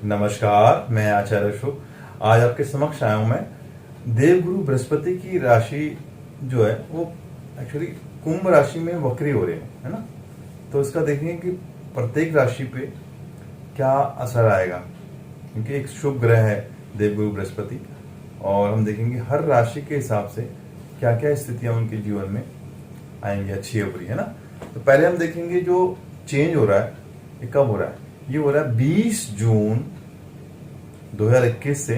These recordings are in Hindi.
नमस्कार, मैं आचार्य अशोक। आज आपके समक्ष आया हूं मैं। देवगुरु बृहस्पति की राशि जो है वो एक्चुअली कुंभ राशि में वक्री हो रहे हैं, है ना। तो इसका देखेंगे कि प्रत्येक राशि पे क्या असर आएगा, क्योंकि एक शुभ ग्रह है देवगुरु बृहस्पति। और हम देखेंगे हर राशि के हिसाब से क्या क्या स्थितियां उनके जीवन में आएंगी, अच्छी या बुरी, है ना। तो पहले हम देखेंगे जो चेंज हो रहा है ये कब हो रहा है। ये हो रहा है 20 जून 2021 से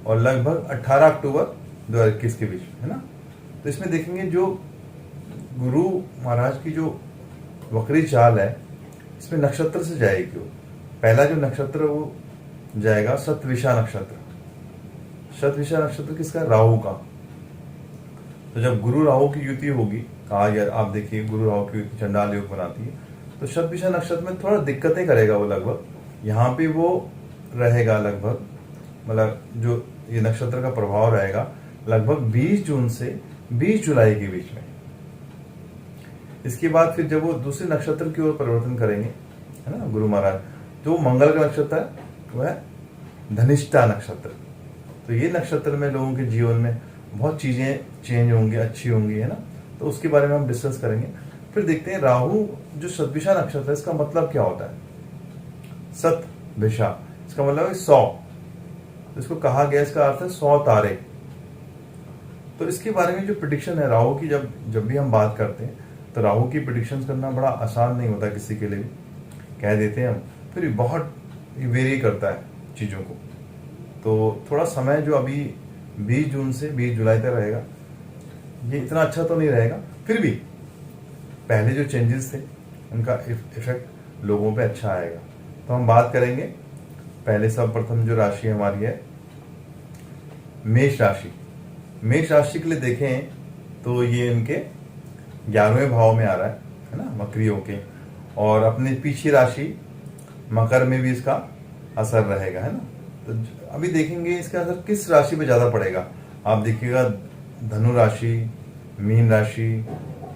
और लगभग 18 अक्टूबर 2021 के बीच में, है ना। तो इसमें देखेंगे जो गुरु महाराज की जो वक्री चाल है इसमें नक्षत्र से जाएगी वो। पहला जो नक्षत्र वो जाएगा शतविषा नक्षत्र। शतविषा नक्षत्र किसका? राहु का। तो जब गुरु राहु की युति होगी, कहा गया, आप देखिए गुरु राहु की युति चंडाल योग बनाती है, तो शतविषा नक्षत्र में थोड़ा दिक्कतें करेगा वो। लगभग यहाँ पे वो रहेगा लगभग, मतलब जो ये नक्षत्र का प्रभाव रहेगा लगभग 20 जून से 20 जुलाई के बीच में। इसके बाद फिर जब वो दूसरे नक्षत्र की ओर परिवर्तन करेंगे, है ना, गुरु महाराज, जो मंगल का नक्षत्र है वह है धनिष्ठा नक्षत्र। तो ये नक्षत्र में लोगों के जीवन में बहुत चीजें चेंज होंगी, अच्छी होंगी, है ना। तो उसके बारे में हम डिस्कस करेंगे। फिर देखते हैं राहु जो शतभिषा नक्षत्र है इसका मतलब क्या होता है। शतभिषा इसका मतलब है 100। तो इसको कहा गया, इसका अर्थ है 100 तारे। तो इसके बारे में जो प्रिडिक्शन है राहु की, जब भी हम बात करते हैं तो राहु की प्रिडिक्शन करना बड़ा आसान नहीं होता किसी के लिए भी। कह देते हैं हम, फिर भी बहुत वेरी करता है चीजों को। तो थोड़ा समय जो अभी 20 जून से 20 जुलाई तक रहेगा ये इतना अच्छा तो नहीं रहेगा, फिर भी पहले जो चेंजेस थे उनका इफेक्ट लोगों पे अच्छा आएगा। तो हम बात करेंगे पहले सर्वप्रथम जो राशि हमारी है मेष राशि। मेष राशि के लिए देखें तो ये इनके 11वें भाव में आ रहा है ना, वक्री होके। और अपने पीछे राशि मकर में भी इसका असर रहेगा, है ना। तो अभी देखेंगे इसका असर किस राशि पे ज्यादा पड़ेगा। आप देखिएगा धनु राशि, मीन राशि,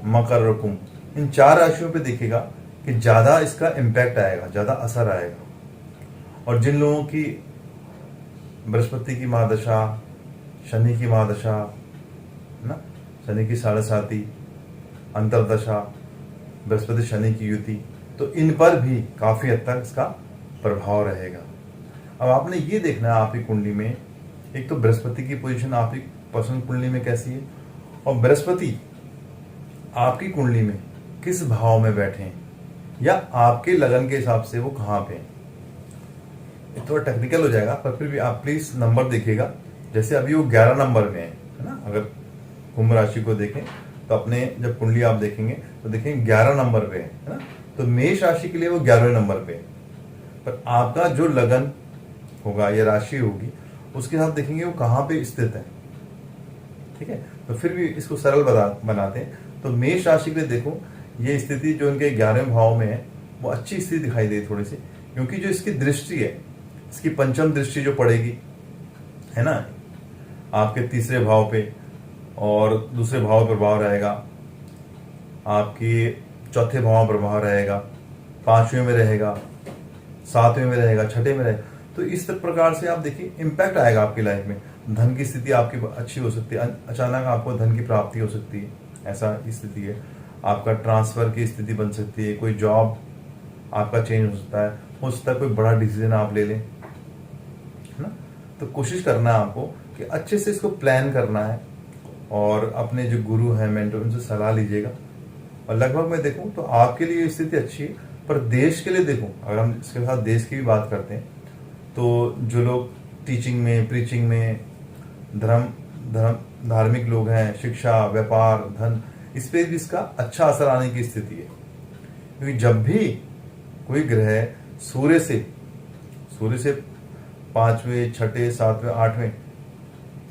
मकर और कुंभ, इन 4 राशियों पे देखिएगा कि ज्यादा इसका इम्पैक्ट आएगा, ज्यादा असर आएगा। और जिन लोगों की बृहस्पति की महादशा, शनि की महादशा, ना, शनि की 7.5 अंतरदशा, बृहस्पति शनि की युति, तो इन पर भी काफी हद तक इसका प्रभाव रहेगा। अब आपने ये देखना है आपकी कुंडली में, एक तो बृहस्पति की पोजीशन आपकी पर्सनल कुंडली में कैसी है, और बृहस्पति आपकी कुंडली में किस भाव में बैठे हैं, या आपके लगन के हिसाब से वो कहाँ पे हैं। थोड़ा टेक्निकल हो जाएगा पर फिर भी आप प्लीज नंबर देखिएगा। जैसे अभी वो 11 नंबर में है ना। अगर कुंभ राशि को देखें तो अपने जब कुंडली आप देखेंगे तो देखेंगे 11 नंबर पे है ना। तो मेष राशि के लिए वो 11वें नंबर पे है। पर आपका जो लगन होगा या राशि होगी उसके साथ देखेंगे वो कहाँ पे स्थित है, ठीक है। तो फिर भी इसको सरल बनाते हैं। तो मेष राशि के लिए देखो ये स्थिति जो इनके 11वें भाव में है वो अच्छी स्थिति दिखाई दे थोड़ी सी, क्योंकि जो इसकी दृष्टि है, इसकी पंचम दृष्टि जो पड़ेगी, है ना, आपके तीसरे भाव पे, और दूसरे भाव पर प्रभाव रहेगा, आपकी चौथे भाव पर प्रभाव रहेगा, 5वें में रहेगा, 7वें में रहेगा, 6ठे में रहेगा। तो इस प्रकार से आप देखिए इम्पैक्ट आएगा आपकी लाइफ में। धन की स्थिति आपकी अच्छी हो सकती है, अचानक आपको धन की प्राप्ति हो सकती है, ऐसा स्थिति है। आपका ट्रांसफर की स्थिति बन सकती है, कोई जॉब आपका चेंज हो सकता है कोई बड़ा डिसीजन आप ले लें, है ना। तो कोशिश करना है आपको कि अच्छे से इसको प्लान करना है, और अपने जो गुरु हैं, मेंटर, उनसे सलाह लीजिएगा। और लगभग मैं देखूं तो आपके लिए स्थिति अच्छी है, पर देश के लिए देखूं, अगर हम इसके साथ देश की भी बात करते हैं तो जो लोग टीचिंग में, प्रीचिंग में, धार्मिक लोग हैं, शिक्षा, व्यापार, धन, इस पे भी इसका अच्छा असर आने की स्थिति है। क्योंकि जब भी कोई ग्रह सूर्य से 5वें, 6ठे, 7वें, 8वें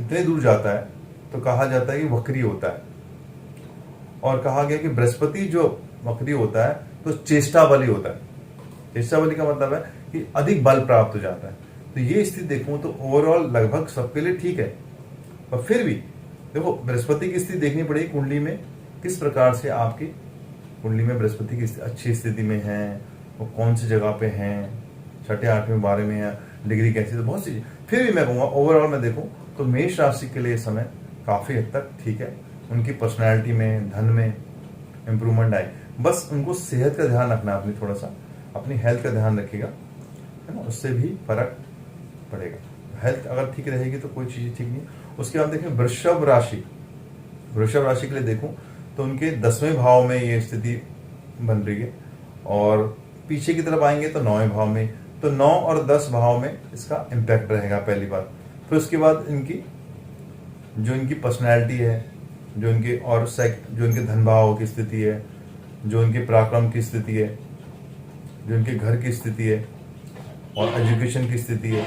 इतने दूर जाता है तो कहा जाता है कि वक्री होता है। और कहा गया कि बृहस्पति जो वक्री होता है तो चेष्टा बली होता है। चेष्टा बली का मतलब है कि अधिक बल प्राप्त हो जाता है। तो ये स्थिति देखूं तो ओवरऑल लगभग सबके लिए ठीक है। पर फिर भी देखो बृहस्पति की स्थिति देखनी पड़ेगी कुंडली में, किस प्रकार से आपकी कुंडली में बृहस्पति की अच्छी स्थिति में है, वो कौन सी जगह पे हैं, 6ठे, 8वें, 12वें है, डिग्री कैसी, तो बहुत सी चीज़। फिर भी मैं कहूँगा ओवरऑल मैं देखूँ तो मेष राशि के लिए इस समय काफ़ी हद तक ठीक है। उनकी पर्सनैलिटी में, धन में इम्प्रूवमेंट आए। बस उनको सेहत का ध्यान रखना है, अपनी थोड़ा सा अपनी हेल्थ का ध्यान रखिएगा, है ना, उससे भी फर्क पड़ेगा। हेल्थ अगर ठीक रहेगी तो कोई चीज़ ठीक नहीं। उसके बाद देखें वृषभ राशि, वृषभ राशि के लिए देखूं तो उनके 10वें भाव में ये स्थिति बन रही है, और पीछे की तरफ आएंगे तो 9वें भाव में, तो 9 और 10 भाव में इसका इम्पैक्ट रहेगा पहली बार। फिर उसके बाद इनकी जो इनकी पर्सनैलिटी है, जो इनके और जो इनके धन भाव की स्थिति है, जो इनके पराक्रम की स्थिति है, जो इनके घर की स्थिति है, और एजुकेशन की स्थिति है,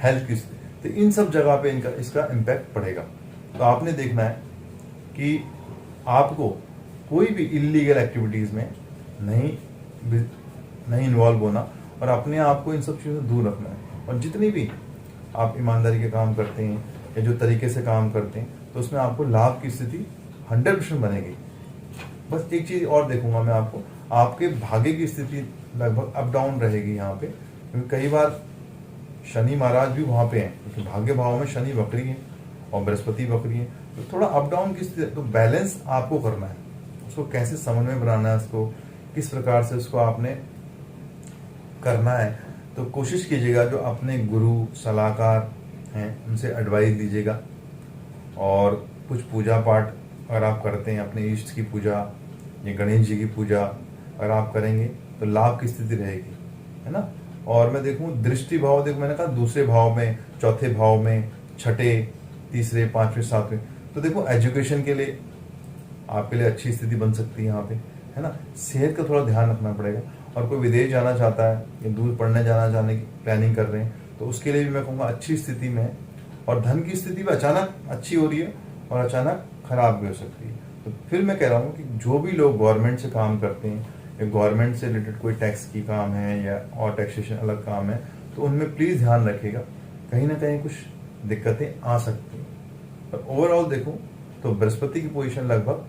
हेल्थ की स्थिति, तो इन सब जगह पे इनका इसका इम्पैक्ट पड़ेगा। तो आपने देखना है कि आपको कोई भी इलीगल एक्टिविटीज़ में नहीं इन्वॉल्व होना, और अपने आप को इन सब चीज़ों से दूर रखना है। और जितनी भी आप ईमानदारी के काम करते हैं या जो तरीके से काम करते हैं, तो उसमें आपको लाभ की स्थिति 100% बनेगी। बस एक चीज़ और देखूंगा मैं आपको, आपके भाग्य की स्थिति लगभग अप डाउन रहेगी यहाँ पे, क्योंकि कई बार शनि महाराज भी वहाँ पे हैं, क्योंकि भाग्य भाव में शनि वक्री है और बृहस्पति वक्री है, तो थोड़ा अप डाउन की स्थिति। तो बैलेंस आपको करना है, उसको कैसे समन्वय बनाना है, उसको किस प्रकार से उसको आपने करना है। तो कोशिश कीजिएगा जो अपने गुरु सलाहकार हैं उनसे एडवाइस दीजिएगा, और कुछ पूजा पाठ अगर आप करते हैं, अपने इष्ट की पूजा या गणेश जी की पूजा अगर आप करेंगे तो लाभ की स्थिति रहेगी, है ना। और मैं देखूं दृष्टि भाव, देखो मैंने कहा दूसरे भाव में, चौथे भाव में, छठे, तीसरे, पांचवें, सातवें, तो देखो एजुकेशन के लिए आपके लिए अच्छी स्थिति बन सकती है यहाँ पे, है ना। सेहत का थोड़ा ध्यान रखना पड़ेगा, और कोई विदेश जाना चाहता है या दूर पढ़ने जाने की प्लानिंग कर रहे हैं, तो उसके लिए भी मैं कहूँगा अच्छी स्थिति में है। और धन की स्थिति भी अचानक अच्छी हो रही है और अचानक खराब भी हो सकती है। तो फिर मैं कह रहा हूँ कि जो भी लोग गवर्नमेंट से काम करते हैं या गवर्नमेंट से रिलेटेड कोई टैक्स की काम है या और टैक्सेशन अलग काम है, तो उनमें प्लीज़ ध्यान रखिएगा, कहीं ना कहीं कुछ दिक्कतें आ सकती हैं। पर ओवरऑल देखूं तो बृहस्पति की पोजीशन लगभग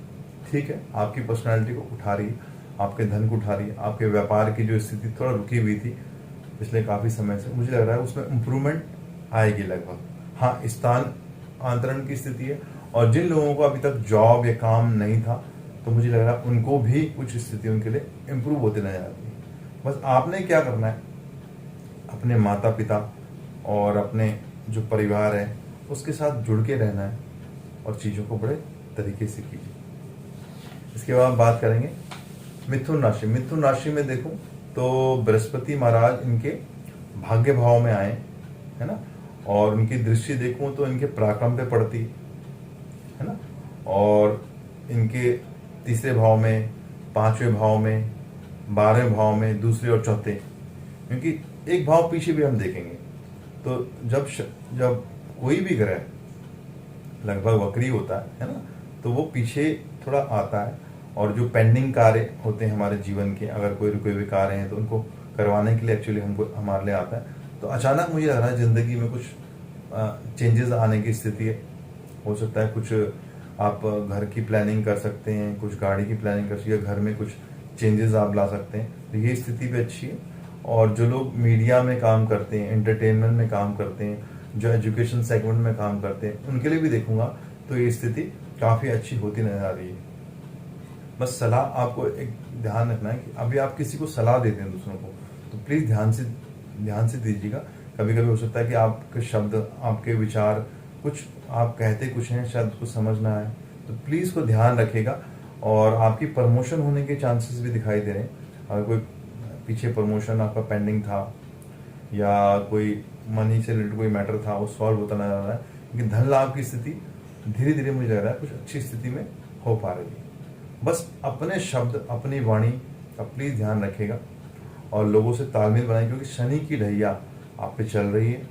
ठीक है, आपकी पर्सनालिटी को उठा रही है, आपके धन को उठा रही है, आपके व्यापार की जो स्थिति थोड़ा रुकी हुई थी पिछले काफ़ी समय से, मुझे लग रहा है उसमें इम्प्रूवमेंट आएगी लगभग। हाँ, स्थान आंतरण की स्थिति है, और जिन लोगों को अभी तक जॉब या काम नहीं था, तो मुझे लग रहा है उनको भी कुछ स्थिति उनके लिए इम्प्रूव होते नजर आती है। बस आपने क्या करना है, अपने माता पिता और अपने जो परिवार है उसके साथ जुड़ के रहना है, और चीज़ों को बड़े तरीके से कीजिए। इसके बाद बात करेंगे मिथुन राशि। मिथुन राशि में देखूं तो बृहस्पति महाराज इनके भाग्य भाव में आए, है ना, और उनकी दृष्टि देखूं तो इनके पराक्रम पे पड़ती है ना, और इनके तीसरे भाव में, पांचवें भाव में, 12वें भाव में, दूसरे और चौथे, क्योंकि एक भाव पीछे भी हम देखेंगे तो जब कोई भी ग्रह लगभग वक्री होता है ना, तो वो पीछे थोड़ा आता है, और जो पेंडिंग कार्य होते हैं हमारे जीवन के, अगर कोई रुके हुए कार्य हैं तो उनको करवाने के लिए एक्चुअली हमारे लिए आता है। तो अचानक मुझे लग रहा है जिंदगी में कुछ चेंजेस आने की स्थिति है। हो सकता है कुछ आप घर की प्लानिंग कर सकते हैं, कुछ गाड़ी की प्लानिंग कर सकते हैं, घर में कुछ चेंजेस आप ला सकते हैं, तो ये स्थिति भी अच्छी है। और जो लोग मीडिया में काम करते हैं, एंटरटेनमेंट में काम करते हैं, जो एजुकेशन सेगमेंट में काम करते हैं, उनके लिए भी देखूंगा तो ये स्थिति काफ़ी अच्छी होती नजर आ रही है। बस सलाह आपको एक ध्यान रखना है कि अभी आप किसी को सलाह देते हैं दूसरों को, तो प्लीज़ ध्यान से दीजिएगा। कभी कभी हो सकता है कि आपके शब्द, आपके विचार, कुछ आप कहते कुछ हैं, शायद उसको समझ ना आए, तो प्लीज़ को ध्यान रखिएगा। और आपकी प्रमोशन होने के चांसेस भी दिखाई दे रहे हैं। अगर कोई पीछे प्रमोशन आपका पेंडिंग था या कोई मनी से रिलेटेड कोई मैटर था, वो सॉल्व होता नजर आ रहा है, क्योंकि धन लाभ की स्थिति धीरे धीरे मुझे लग रहा है कुछ अच्छी स्थिति में हो पा रही है। बस अपने शब्द, अपनी वाणी का प्लीज़ ध्यान रखिएगा और लोगों से तालमेल बनाए, क्योंकि शनि की ढैया आप पे चल रही है।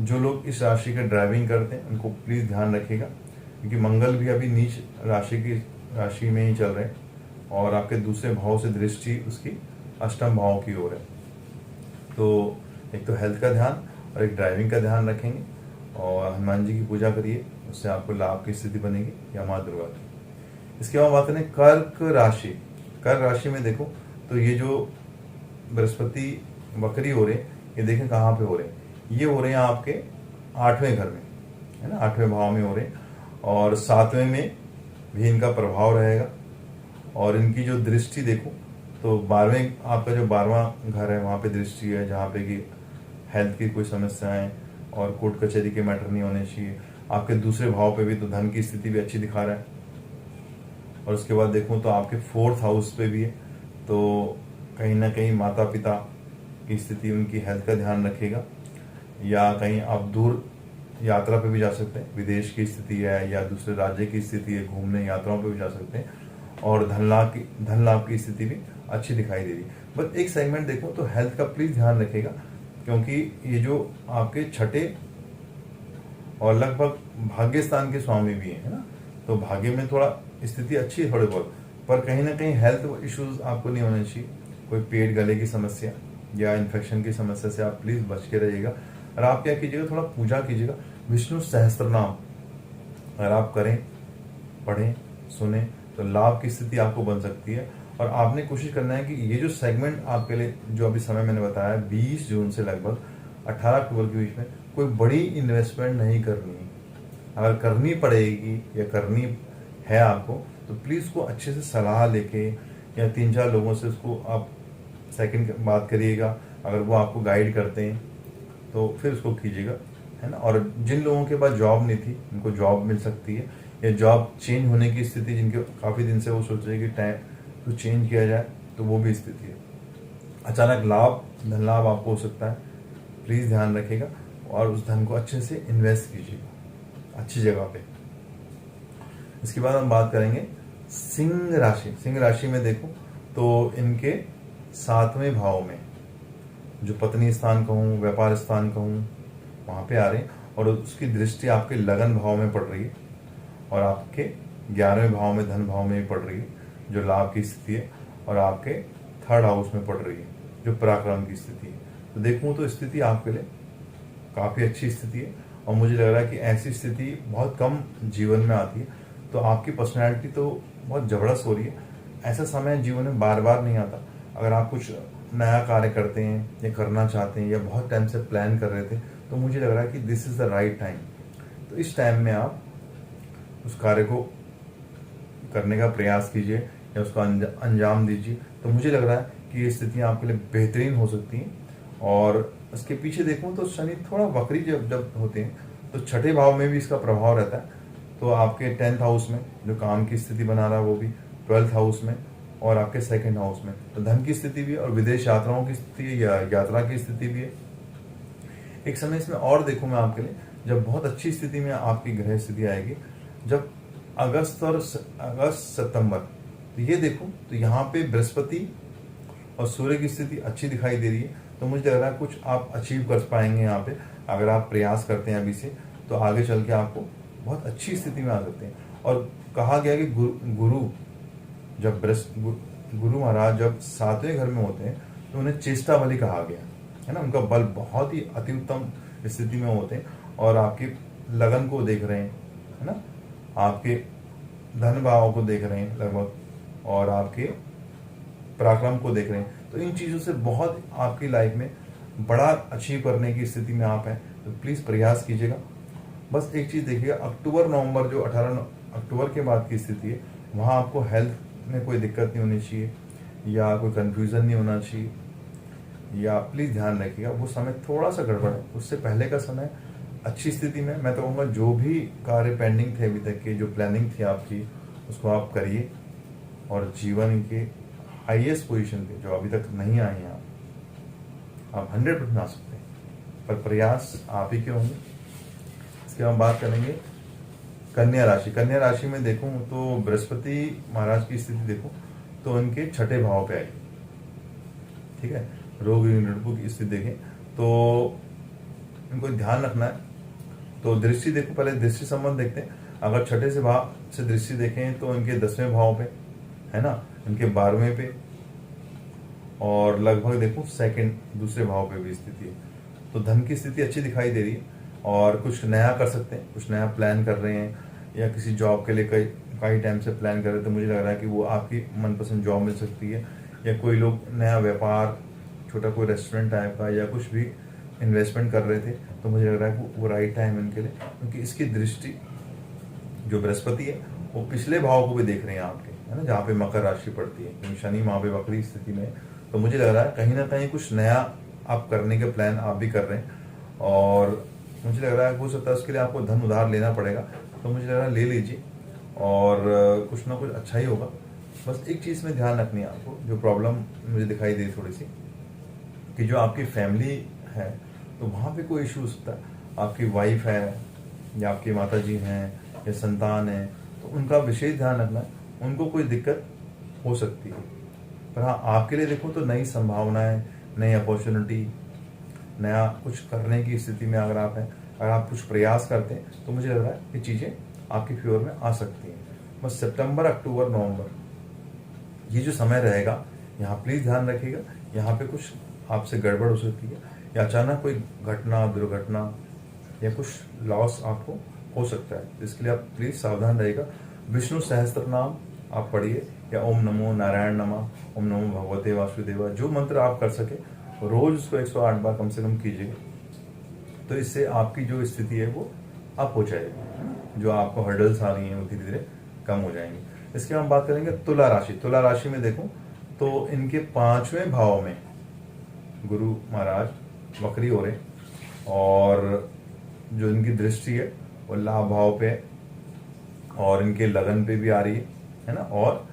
जो लोग इस राशि का ड्राइविंग करते हैं उनको प्लीज़ ध्यान रखिएगा, क्योंकि मंगल भी अभी नीच राशि में ही चल रहे हैं, और आपके दूसरे भाव से दृष्टि उसकी अष्टम भाव की ओर है। तो एक तो हेल्थ का ध्यान और एक ड्राइविंग का ध्यान रखेंगे, और हनुमान जी की पूजा करिए, उससे आपको लाभ की स्थिति बनेगी, या माँ दुर्गा की। इसके बाद बात करें कर्क राशि। कर्क राशि में देखो तो ये जो बृहस्पति वक्री हो रहे, ये देखें कहाँ पे हो रहे हैं, ये हो रहे हैं आपके 8वें घर में, है ना, 8वें भाव में हो रहे हैं, और 7वें में भी इनका प्रभाव रहेगा। और इनकी जो दृष्टि देखो तो 12वें, आपका जो 12वां घर है वहाँ पे दृष्टि है, जहाँ पे कि हेल्थ की कोई समस्याएं और कोर्ट कचहरी के मैटर नहीं होने चाहिए। आपके दूसरे भाव पे भी तो धन की स्थिति भी अच्छी दिखा रहा है। और उसके बाद देखूं तो आपके 4th हाउस पे भी है, तो कहीं ना कहीं माता पिता की स्थिति, उनकी हेल्थ का ध्यान रखेगा। या कहीं आप दूर यात्रा पे भी जा सकते हैं, विदेश की स्थिति है या दूसरे राज्य की स्थिति है, घूमने यात्राओं पे भी जा सकते हैं। और धन लाभ की स्थिति भी अच्छी दिखाई दे रही है। बस एक सेगमेंट देखो तो हेल्थ का प्लीज ध्यान रखेगा, क्योंकि ये जो आपके छठे और लगभग भाग्य स्थान के स्वामी भी है ना, तो भाग्य में थोड़ा स्थिति अच्छी है थोड़े बहुत, पर कहीं ना कहीं हेल्थ इश्यूज आपको नहीं होने चाहिए। कोई पेट गले की समस्या या इन्फेक्शन की समस्या से आप प्लीज बच के रहिएगा। और आप क्या कीजिएगा, थोड़ा पूजा कीजिएगा, विष्णु सहस्त्र नाम अगर आप करें, पढ़ें, सुने तो लाभ की स्थिति आपको बन सकती है। और आपने कोशिश करना है कि ये जो सेगमेंट आपके लिए जो अभी समय मैंने बताया 20 जून से लगभग 18 अक्टूबर के बीच में कोई बड़ी इन्वेस्टमेंट नहीं करनी है। अगर करनी पड़ेगी या करनी है आपको तो प्लीज उसको अच्छे से सलाह लेके या 3-4 लोगों से उसको आप सेकंड बात करिएगा। अगर वो आपको गाइड करते हैं तो फिर उसको कीजिएगा, है ना। और जिन लोगों के पास जॉब नहीं थी उनको जॉब मिल सकती है, या जॉब चेंज होने की स्थिति, जिनके काफ़ी दिन से वो सोच रहे कि टाइम तो चेंज किया जाए, तो वो भी स्थिति है। अचानक लाभ, धन लाभ आपको हो सकता है, प्लीज़ ध्यान रखिएगा और उस धन को अच्छे से इन्वेस्ट कीजिएगा अच्छी जगह पे। इसके बाद हम बात करेंगे सिंह राशि। सिंह राशि में देखो तो इनके 7वें भाव में जो पत्नी स्थान कहूँ, व्यापार स्थान कहूँ, वहाँ पे आ रहे हैं, और उसकी दृष्टि आपके लगन भाव में पड़ रही है, और आपके 11वें भाव में, धन भाव में भी पड़ रही है जो लाभ की स्थिति है, और आपके 3rd हाउस में पड़ रही है जो पराक्रम की स्थिति है। तो देखूँ तो स्थिति आपके लिए काफ़ी अच्छी स्थिति है, और मुझे लग रहा है कि ऐसी स्थिति बहुत कम जीवन में आती है। तो आपकी पर्सनैलिटी तो बहुत जबरदस्त हो रही है। ऐसा समय जीवन में बार बार नहीं आता। अगर आप कुछ नया कार्य करते हैं या करना चाहते हैं या बहुत टाइम से प्लान कर रहे थे, तो मुझे लग रहा है कि this is the right time. तो इस टाइम में आप उस कार्य को करने का प्रयास कीजिए या उसको अंजाम दीजिए। तो मुझे लग रहा है कि ये स्थितियाँ आपके लिए बेहतरीन हो सकती हैं। और इसके पीछे देखूँ तो शनि थोड़ा वक्री जब होते हैं तो 6ठे भाव में भी इसका प्रभाव रहता है। तो आपके 10th हाउस में जो काम की स्थिति बना रहा है वो भी, 12th हाउस में और आपके 2nd हाउस में, तो धन की स्थिति भी है और विदेश यात्राओं की स्थिति है या यात्रा की स्थिति भी है। एक समय इसमें और देखूँ मैं आपके लिए, जब बहुत अच्छी स्थिति में आपकी ग्रह स्थिति आएगी, जब अगस्त सितंबर, तो ये देखो तो यहाँ पे बृहस्पति और सूर्य की स्थिति अच्छी दिखाई दे रही है। तो मुझे लग रहा है कुछ आप अचीव कर पाएंगे यहाँ पे। अगर आप प्रयास करते हैं अभी से, तो आगे चल के आपको बहुत अच्छी स्थिति में आ सकते हैं। और कहा गया कि गुरु महाराज जब 7वें घर में होते हैं तो उन्हें चेष्टा बलि कहा गया, है ना। उनका बल बहुत ही अति उत्तम स्थिति में होते हैं, और आपकी लगन को देख रहे हैं, है ना, आपके धन भाव को देख रहे हैं लगभग, और आपके पराक्रम को देख रहे हैं। तो इन चीज़ों से बहुत आपकी लाइफ में बड़ा अचीव करने की स्थिति में आप हैं। तो प्लीज़ प्रयास कीजिएगा। बस एक चीज़ देखिएगा, अक्टूबर नवंबर जो 18 अक्टूबर के बाद की स्थिति है, वहाँ आपको हेल्थ में कोई दिक्कत नहीं होनी चाहिए या कोई कन्फ्यूज़न नहीं होना चाहिए, या प्लीज़ ध्यान रखिएगा वो समय थोड़ा सा गड़बड़ है। उससे पहले का समय अच्छी स्थिति में, मैं तो कहूँगा जो भी कार्य पेंडिंग थे अभी तक के, जो प्लानिंग थी आपकी, उसको आप करिए और जीवन के हाईएस्ट पोजीशन पे जो अभी तक नहीं आए हैं आप 100% आ सकते हैं, पर प्रयास आप ही के होंगे। इसके बाद बात करेंगे कन्या राशि। कन्या राशि में देखूं तो बृहस्पति महाराज की स्थिति देखूं तो इनके 6ठे भाव पे आएगी, ठीक है। रोग ऋणपु की स्थिति देखें तो इनको ध्यान रखना है। तो दृष्टि देखो, पहले दृष्टि संबंध देखते हैं। अगर 6ठे से भाव से दृष्टि देखें तो इनके 10वें भाव पे, है ना, इनके 12वें पे, और लगभग देखो दूसरे भाव पे भी स्थिति है। तो धन की स्थिति अच्छी दिखाई दे रही है, और कुछ नया कर सकते हैं, कुछ नया प्लान कर रहे हैं, या किसी जॉब के लिए कई टाइम से प्लान कर रहे हैं, तो मुझे लग रहा है कि वो आपकी मनपसंद जॉब मिल सकती है। या कोई लोग नया व्यापार, छोटा कोई रेस्टोरेंट टाइप का या कुछ भी इन्वेस्टमेंट कर रहे थे, तो मुझे लग रहा है कि वो राइट टाइम है इनके लिए, क्योंकि इसकी दृष्टि जो बृहस्पति है वो पिछले भाव को भी देख रहे हैं आपके, है ना, जहाँ पे मकर राशि पड़ती है, क्योंकि शनि वहाँ पे वक्री स्थिति में है। तो मुझे लग रहा है कहीं ना कहीं कुछ नया आप करने के प्लान आप भी कर रहे हैं, और मुझे लग रहा है हो सकता है उसके लिए आपको धन उधार लेना पड़ेगा, तो मुझे लग रहा है ले लीजिए और कुछ ना कुछ अच्छा ही होगा। बस एक चीज़ में ध्यान रखनी है आपको, जो प्रॉब्लम मुझे दिखाई दे थोड़ी सी, कि जो आपकी फैमिली है तो वहाँ पे कोई इशू हो सकता है, आपकी वाइफ है या आपकी माता जी हैं या संतान है, तो उनका विशेष ध्यान रखना है, उनको कोई दिक्कत हो सकती है। पर हाँ, आपके लिए देखो तो नई संभावनाएं, नई अपॉर्चुनिटी, नया कुछ करने की स्थिति में अगर आप हैं, अगर आप कुछ प्रयास करते हैं, तो मुझे लग रहा है ये चीज़ें आपकी फेवर में आ सकती हैं। बस सितंबर, अक्टूबर, नवंबर ये जो समय रहेगा, यहाँ प्लीज़ ध्यान रखिएगा, यहाँ पे कुछ आपसे गड़बड़ हो सकती है, या अचानक कोई घटना, दुर्घटना या कुछ लॉस आपको हो सकता है। तो इसके लिए आप प्लीज़ सावधान रहिएगा। विष्णु सहस्त्र नाम आप पढ़िए, या ओम नमो नारायण नमः, ओम नमो भगवते वासुदेवा, जो मंत्र आप कर सके रोज उसको 108 बार कम से कम कीजिएगा। तो इससे आपकी जो स्थिति है वो अप हो जाएगी, जो आपको हर्डल्स आ रही हैं वो धीरे धीरे कम हो जाएंगी। इसके हम बात करेंगे तुला राशि। तुला राशि में देखूं तो इनके 5वें भाव में गुरु महाराज वक्री हो रहे, और जो इनकी दृष्टि है वो लाभ भाव पे और इनके लगन पे भी आ रही है ना, और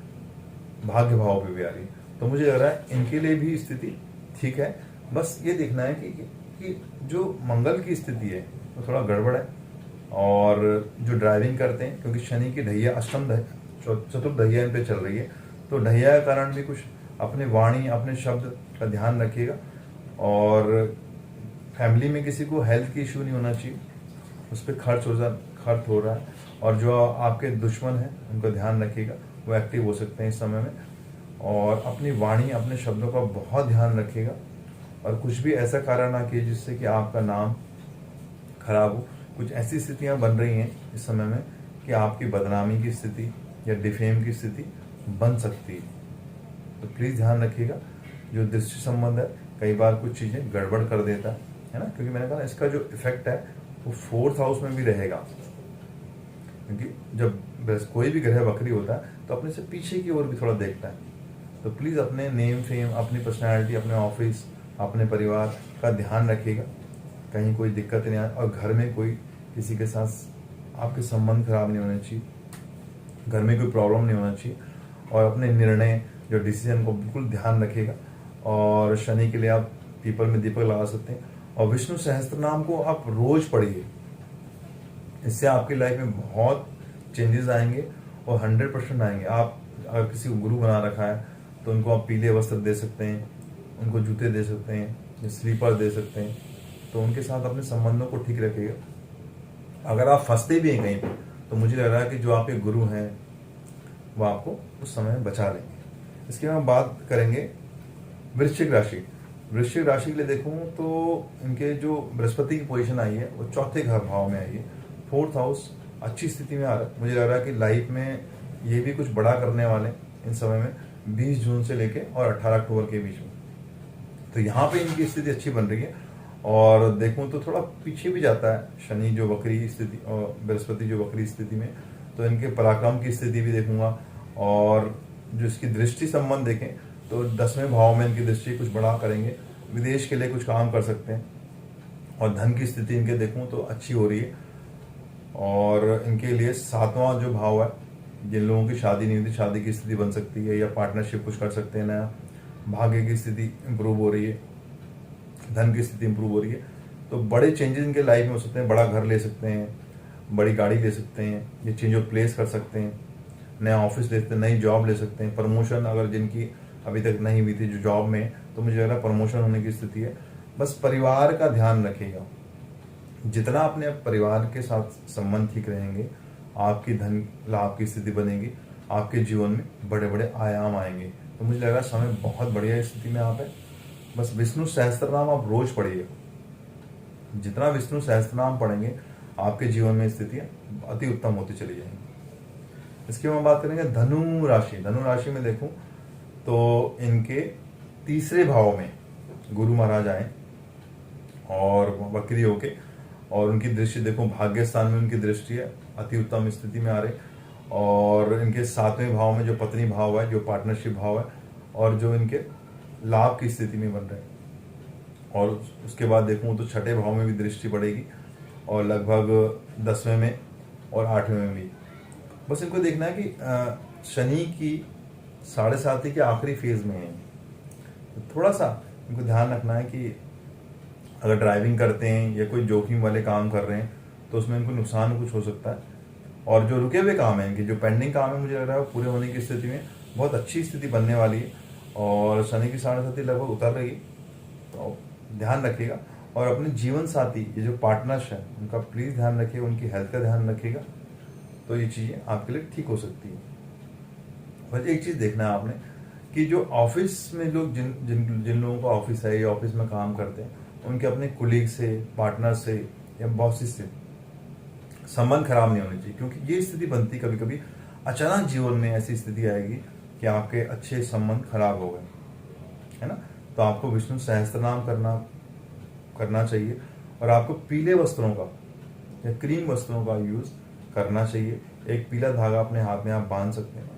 भाग्य भाव पे भी आ रही है। तो मुझे लग रहा है इनके लिए भी स्थिति ठीक है। बस ये देखना है कि जो मंगल की स्थिति है वो थोड़ा गड़बड़ है, और जो ड्राइविंग करते हैं, क्योंकि शनि की ढैया अष्टम चतुर्थ ढैया इन पे चल रही है, तो ढैया के कारण भी कुछ अपने वाणी, अपने शब्द का ध्यान रखिएगा। और फैमिली में किसी को हेल्थ की इशू नहीं होना चाहिए, उस पर खर्च हो रहा है, और जो आपके दुश्मन हैं उनका ध्यान रखिएगा, वो एक्टिव हो सकते हैं इस समय में। और अपनी वाणी, अपने शब्दों का बहुत ध्यान रखिएगा, और कुछ भी ऐसा कार्य ना कीजिए जिससे कि आपका नाम खराब हो। कुछ ऐसी स्थितियां बन रही हैं इस समय में कि आपकी बदनामी की स्थिति या डिफेम की स्थिति बन सकती है, तो प्लीज़ ध्यान रखिएगा। जो दृष्टि संबंध है कई बार कुछ चीज़ें गड़बड़ कर देता है ना, क्योंकि मैंने कहा इसका जो इफेक्ट है वो 4th हाउस में भी रहेगा, क्योंकि जब कोई भी ग्रह वक्री होता है तो अपने से पीछे की ओर भी थोड़ा देखता है। तो प्लीज़ अपने नेम फेम, अपनी पर्सनैलिटी, अपने ऑफिस, अपने परिवार का ध्यान रखिएगा, कहीं कोई दिक्कत नहीं आए, और घर में कोई किसी के साथ आपके संबंध खराब नहीं होने चाहिए, घर में कोई प्रॉब्लम नहीं होना चाहिए, और अपने निर्णय, जो डिसीजन को बिल्कुल ध्यान रखिएगा। और शनि के लिए आप पीपल में दीपक लगा सकते हैं, और विष्णु सहस्त्र नाम को आप रोज पढ़िए, इससे आपकी लाइफ में बहुत चेंजेस आएंगे, और 100% आएंगे। आप अगर किसी को गुरु बना रखा है तो उनको आप पीले वस्त्र दे सकते हैं, उनको जूते दे सकते हैं, या स्लीपर दे सकते हैं, तो उनके साथ अपने संबंधों को ठीक रखिएगा। अगर आप फंसते भी हैं कहीं पर, तो मुझे लग रहा है कि जो आपके गुरु हैं वो आपको उस समय बचा लेंगे। इसके बाद हम बात करेंगे वृश्चिक राशि। वृश्चिक राशि के लिए देखूं तो इनके जो बृहस्पति की पोजीशन आई है वो 4थे घर भाव में आई है, 4th हाउस अच्छी स्थिति में आ रहा है। मुझे लग रहा है कि लाइफ में ये भी कुछ बड़ा करने वाले इन समय में, 20 जून से लेके और 18 अक्टूबर के बीच में। तो यहाँ पे इनकी स्थिति अच्छी बन रही है, और देखूं तो थोड़ा पीछे भी जाता है शनि जो वक्री स्थिति और बृहस्पति जो वक्री स्थिति में, तो इनके पराक्रम की स्थिति भी देखूंगा। और जो इसकी दृष्टि संबंध देखें तो 10वें भाव में इनकी दृष्टि कुछ बड़ा करेंगे, विदेश के लिए कुछ काम कर सकते हैं। और धन की स्थिति इनके देखूं तो अच्छी हो रही है, और इनके लिए 7वां जो भाव है, जिन लोगों की शादी नहीं हुई, शादी की स्थिति बन सकती है, या पार्टनरशिप कुछ कर सकते हैं नया। भाग्य की स्थिति इंप्रूव हो रही है, धन की स्थिति इंप्रूव हो रही है, तो बड़े चेंजेस इनके लाइफ में हो सकते हैं। बड़ा घर ले सकते हैं, बड़ी गाड़ी ले सकते हैं, ये चेंज ऑफ प्लेस कर सकते हैं, नया ऑफिस ले सकते हैं, नई जॉब ले सकते हैं, प्रमोशन अगर जिनकी अभी तक नहीं हुई थी जो जॉब में, तो मुझे लग रहा है प्रमोशन होने की स्थिति है। बस परिवार का ध्यान रखिएगा, जितना अपने परिवार के साथ संबंध ठीक रहेंगे, आपकी धन लाभ की स्थिति बनेगी, आपके जीवन में बड़े बड़े आयाम आएंगे। तो मुझे लग रहा है समय बहुत बढ़िया स्थिति में आप है। बस विष्णु सहस्त्र नाम आप रोज पढ़िए, जितना विष्णु सहस्त्र नाम पढ़ेंगे आपके जीवन में स्थितियां अति उत्तम होती चली जाएंगी। इसकी हम बात करेंगे धनु राशि। धनु राशि में देखूं तो इनके 3रे भाव में गुरु महाराज आए, और वक्री होके, और उनकी दृष्टि देखो भाग्य स्थान में उनकी दृष्टि है, अति उत्तम स्थिति में आ रही। और इनके 7वें भाव में जो पत्नी भाव है, जो पार्टनरशिप भाव है, और जो इनके लाभ की स्थिति में बन रहे हैं। और उसके बाद देखूँ तो 6ठे भाव में भी दृष्टि पड़ेगी, और लगभग 10वें में और 8वें में भी। बस इनको देखना है कि शनि की 7.5 के आखिरी फेज में है, तो थोड़ा सा इनको ध्यान रखना है कि अगर ड्राइविंग करते हैं या कोई जोखिम वाले काम कर रहे हैं तो उसमें इनको नुकसान कुछ हो सकता है। और जो रुके हुए काम है, इनके जो पेंडिंग काम है, मुझे लग रहा है वो पूरे होने की स्थिति में बहुत अच्छी स्थिति बनने वाली है। और शनि की 7.5 लगभग उतर रही है, तो ध्यान रखिएगा। और अपने जीवन साथी, ये जो पार्टनर्स है, उनका प्लीज़ ध्यान रखिएगा, उनकी हेल्थ का ध्यान रखिएगा, तो ये चीज़ें आपके लिए ठीक हो सकती है। बस एक चीज़ देखना है आपने कि जो ऑफिस में लोग जिन लोगों का ऑफिस है या ऑफिस में काम करते हैं, उनके अपने कुलीग से, पार्टनर से या बॉसेस से संबंध खराब नहीं होने चाहिए, क्योंकि ये स्थिति बनती कभी कभी अचानक जीवन में ऐसी स्थिति आएगी कि आपके अच्छे संबंध खराब हो गए, है ना। तो आपको विष्णु सहस्त्रनाम करना चाहिए, और आपको पीले वस्त्रों का या क्रीम वस्त्रों का यूज करना चाहिए। एक पीला धागा अपने हाथ में आप बांध सकते हैं,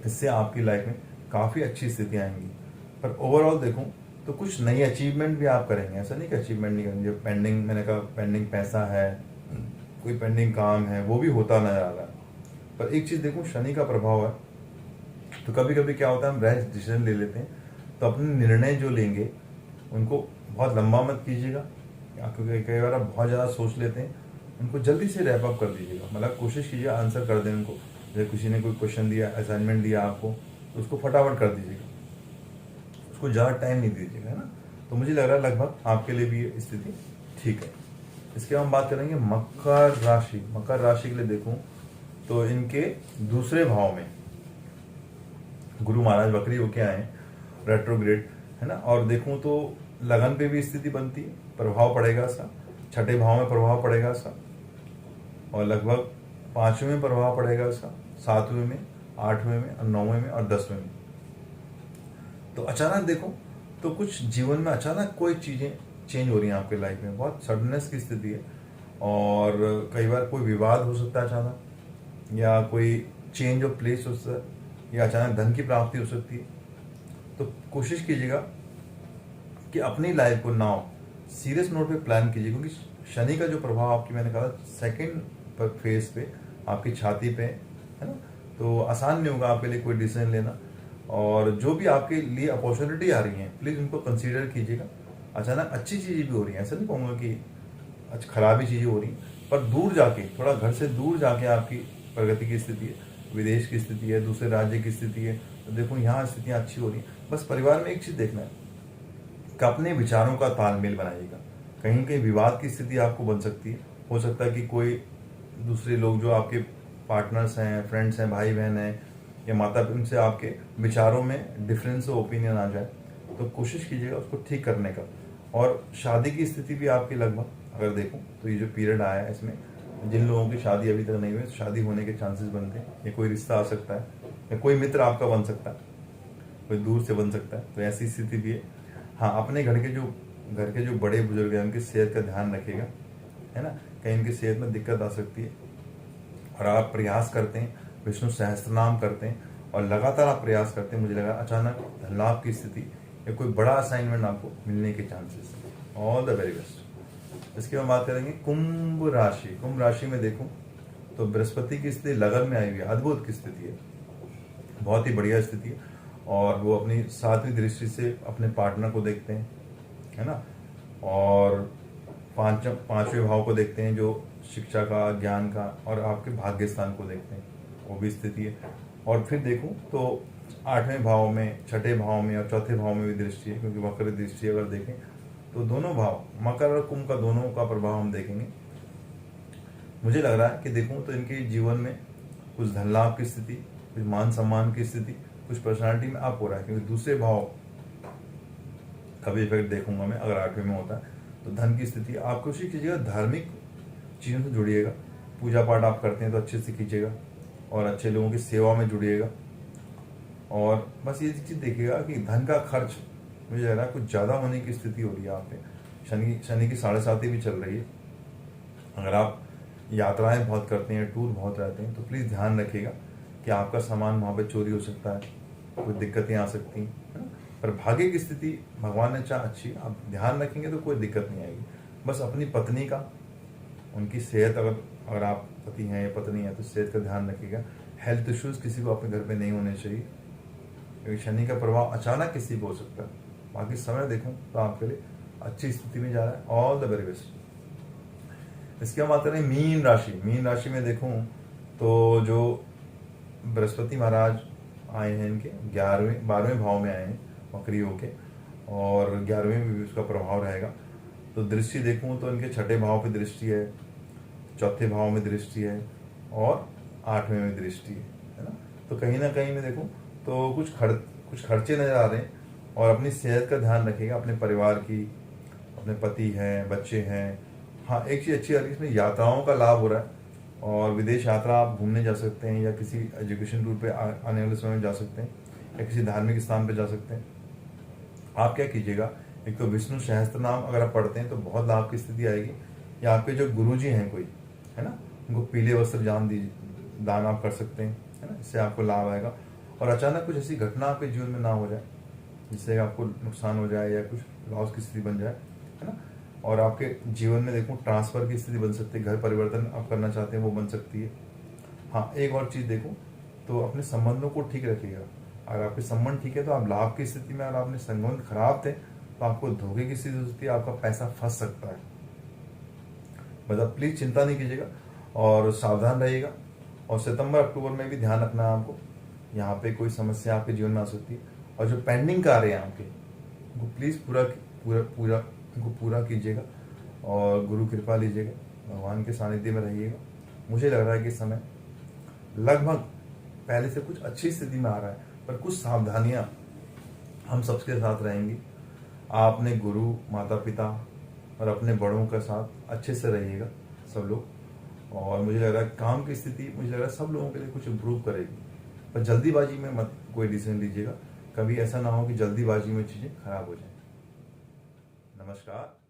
इससे आपकी लाइफ में काफ़ी अच्छी स्थितियाँ आएंगी। पर ओवरऑल देखूं तो कुछ नई अचीवमेंट भी आप करेंगे, ऐसा नहीं कि अचीवमेंट नहीं करेंगे। जो पेंडिंग, मैंने कहा पेंडिंग पैसा है, कोई पेंडिंग काम है, वो भी होता नजर आ रहा है। पर एक चीज़ देखूं, शनि का प्रभाव है, तो कभी कभी क्या होता है, हम रैश डिसीजन ले लेते हैं। तो अपने निर्णय जो लेंगे उनको बहुत लंबा मत कीजिएगा, क्योंकि कई बार आप बहुत ज़्यादा सोच लेते हैं, उनको जल्दी से रैप अप कर दीजिएगा। मतलब कोशिश कीजिए आंसर कर दें उनको। जैसे किसी ने कोई क्वेश्चन दिया, असाइनमेंट दिया आपको, तो उसको फटाफट कर दीजिएगा, उसको ज़्यादा टाइम नहीं दीजिएगा, है ना। तो मुझे लग रहा है लगभग आपके लिए भी ये स्थिति ठीक है। इसके हम बात करेंगे मकर राशि। मकर राशि के लिए देखूं तो इनके दूसरे भाव में गुरु महाराज वक्री होके आए हैं, रेट्रोग्रेड, है ना। और देखूं तो लगन पे भी स्थिति बनती है, प्रभाव पड़ेगा सा। 6ठे भाव में प्रभाव पड़ेगा सा, और लगभग 5वें में प्रभाव पड़ेगा सा, 7वें में, 8वें में और 9वें में और 10वें में। तो अचानक देखो तो कुछ जीवन में अचानक कोई चीज़ें चेंज हो रही हैं आपके लाइफ में, बहुत सडननेस की स्थिति है। और कई बार कोई विवाद हो सकता है अचानक, या कोई चेंज ऑफ प्लेस हो सकता है, या अचानक धन की प्राप्ति हो सकती है। तो कोशिश कीजिएगा कि अपनी लाइफ को नाउ सीरियस नोट पे प्लान कीजिए, क्योंकि शनि का जो प्रभाव आपकी, मैंने कहा सेकंड फेज पे आपकी छाती पे, है ना। तो आसान नहीं होगा आपके लिए कोई डिसीजन लेना। और जो भी आपके लिए अपॉर्चुनिटी आ रही है, प्लीज़ उनको कंसीडर कीजिएगा। अचानक अच्छी चीज़ें भी हो रही हैं, ऐसा नहीं कहूँगा कि खराबी चीज़ें हो रही हैं, पर दूर जाके, थोड़ा घर से दूर जाके आपकी प्रगति की स्थिति है, विदेश की स्थिति है, दूसरे राज्य की स्थिति है। तो देखो यहाँ स्थितियाँ अच्छी हो रही हैं। बस परिवार में एक चीज़ देखना है कि अपने विचारों का तालमेल बनाइएगा। कहीं कहीं विवाद की स्थिति आपको बन सकती है। हो सकता है कि कोई दूसरे लोग जो आपके पार्टनर्स हैं, फ्रेंड्स हैं, भाई बहन हैं या माता पिता, उनसे आपके विचारों में डिफरेंस ऑफ ओपिनियन आ जाए, तो कोशिश कीजिएगा उसको ठीक करने का। और शादी की स्थिति भी आपकी लगभग अगर देखूं तो ये जो पीरियड आया है, इसमें जिन लोगों की शादी अभी तक नहीं हुई, शादी होने के चांसेस बनते हैं। या कोई रिश्ता आ सकता है, या कोई मित्र आपका बन सकता है, कोई दूर से बन सकता है, तो ऐसी स्थिति भी है। हाँ, अपने घर के जो बड़े बुजुर्ग हैं उनकी सेहत का ध्यान रखिएगा, है ना। कहीं उनकी सेहत में दिक्कत आ सकती है, और आप प्रयास करते हैं, विष्णु सहस्त्रनाम करते हैं, और लगातार आप प्रयास करते हैं, मुझे लगा अचानक धन लाभ की स्थिति या कोई बड़ा असाइनमेंट आपको मिलने के chances. All the very best. इसके बाद बात करेंगे कुंभ राशि। कुंभ राशि में देखूं तो बृहस्पति की स्थिति लगन में आई हुई है, अद्भुत की स्थिति है, बहुत ही बढ़िया स्थिति है। और वो अपनी 7वीं दृष्टि से अपने पार्टनर को देखते हैं, है ना। और 5वें भाव को देखते हैं, जो शिक्षा का, ज्ञान का, और आपके भाग्य स्थान को देखते हैं, वो भी स्थिति है। और फिर देखूं तो 8वें भाव में, 6ठे भाव में और 4थे भाव में भी दृष्टि है, क्योंकि वक्र दृष्टि अगर देखें तो दोनों भाव, मकर और कुंभ का, दोनों का प्रभाव हम देखेंगे। मुझे लग रहा है कि देखूं तो इनके जीवन में कुछ धन लाभ की स्थिति, कुछ मान सम्मान की स्थिति, कुछ पर्सनालिटी में अप हो रहा है, क्योंकि दूसरे भाव का भी इफेक्ट देखूंगा मैं अगर 8वें में होता है। तो धन की स्थिति, आप कोशिश कीजिएगा धार्मिक चीज़ों से जुड़िएगा, पूजा पाठ आप करते हैं तो अच्छे से कीजिएगा, और अच्छे लोगों की सेवा में जुड़िएगा। और बस ये चीज़ देखिएगा कि धन का खर्च, मुझे लग रहा है कुछ ज़्यादा होने की स्थिति हो रही है यहाँ पे, शनि की 7.5 भी चल रही है। अगर आप यात्राएं बहुत करते हैं, टूर बहुत रहते हैं, तो प्लीज़ ध्यान रखिएगा कि आपका सामान वहाँ पे चोरी हो सकता है, कोई दिक्कतें आ सकती हैं, है ना। पर भाग्य की स्थिति भगवान ने चाह अच्छी, आप ध्यान रखेंगे तो कोई दिक्कत नहीं आएगी। बस अपनी पत्नी का, उनकी सेहत, अगर आप पति हैं या पत्नी है तो सेहत का ध्यान रखिएगा। हेल्थ इश्यूज किसी को अपने घर पे नहीं होने चाहिए, क्योंकि शनि का प्रभाव अचानक किसी को हो सकता है। बाकी समय देखूं तो आपके लिए अच्छी स्थिति में जा रहा है। All the very best. इसके हम आते हैं मीन राशि। मीन राशि में देखूं तो जो बृहस्पति महाराज आए हैं, इनके 12वें भाव में आए हैं वक्री होके, और 11वें में भी उसका प्रभाव रहेगा। तो दृष्टि देखूं तो इनके 6ठे भाव पे दृष्टि है, 4थे भाव में दृष्टि है, और 8वें में दृष्टि है ना। तो कहीं ना कहीं में देखूं तो कुछ खर्चे नजर आ रहे हैं। और अपनी सेहत का ध्यान रखिएगा, अपने परिवार की, अपने पति हैं, बच्चे हैं। हाँ, एक चीज़ अच्छी आ रही है, इसमें यात्राओं का लाभ हो रहा है, और विदेश यात्रा आप घूमने जा सकते हैं, या किसी एजुकेशन टूर पे आने वाले समय में जा सकते हैं, या किसी धार्मिक स्थान पे जा सकते हैं। आप क्या कीजिएगा, एक तो विष्णु सहस्त्र नाम अगर आप पढ़ते हैं तो बहुत लाभ की स्थिति आएगी। या आपके जो गुरुजी हैं कोई, है ना, उनको पीले वस्त्र दान आप कर सकते हैं, है ना। इससे आपको लाभ आएगा। और अचानक कुछ ऐसी घटना आपके जीवन में ना हो जाए जिससे आपको नुकसान हो जाए या कुछ लॉस की स्थिति बन जाए, है ना। और आपके जीवन में देखूं ट्रांसफर की स्थिति बन सकती है, घर परिवर्तन आप करना चाहते हैं वो बन सकती है। हाँ, एक और चीज़ देखूं तो अपने संबंधों को ठीक रखिएगा। अगर आपके संबंध ठीक है तो आप लाभ की स्थिति में, अगर आपने संबंध खराब थे तो आपको धोखे की स्थिति हो सकती है, आपका पैसा फंस सकता है। मतलब प्लीज चिंता नहीं कीजिएगा और सावधान रहिएगा। और सितंबर अक्टूबर में भी ध्यान रखना है आपको, यहाँ पे कोई समस्या आपके जीवन में आ सकती है। और जो पेंडिंग कार्य हैं आपके, उनको प्लीज उनको पूरा कीजिएगा और गुरु कृपा लीजिएगा, भगवान के सानिध्य में रहिएगा। मुझे लग रहा है कि इस समय लगभग पहले से कुछ अच्छी स्थिति में आ रहा है, पर कुछ सावधानियां हम सबके साथ रहेंगी। आप अपने गुरु, माता पिता और अपने बड़ों के साथ अच्छे से रहिएगा सब लोग। और मुझे लग रहा है काम की स्थिति, मुझे लग रहा है सब लोगों के लिए कुछ इम्प्रूव करेगी। पर जल्दीबाजी में मत कोई डिसीजन लीजिएगा, कभी ऐसा ना हो कि जल्दीबाजी में चीज़ें खराब हो जाए। नमस्कार।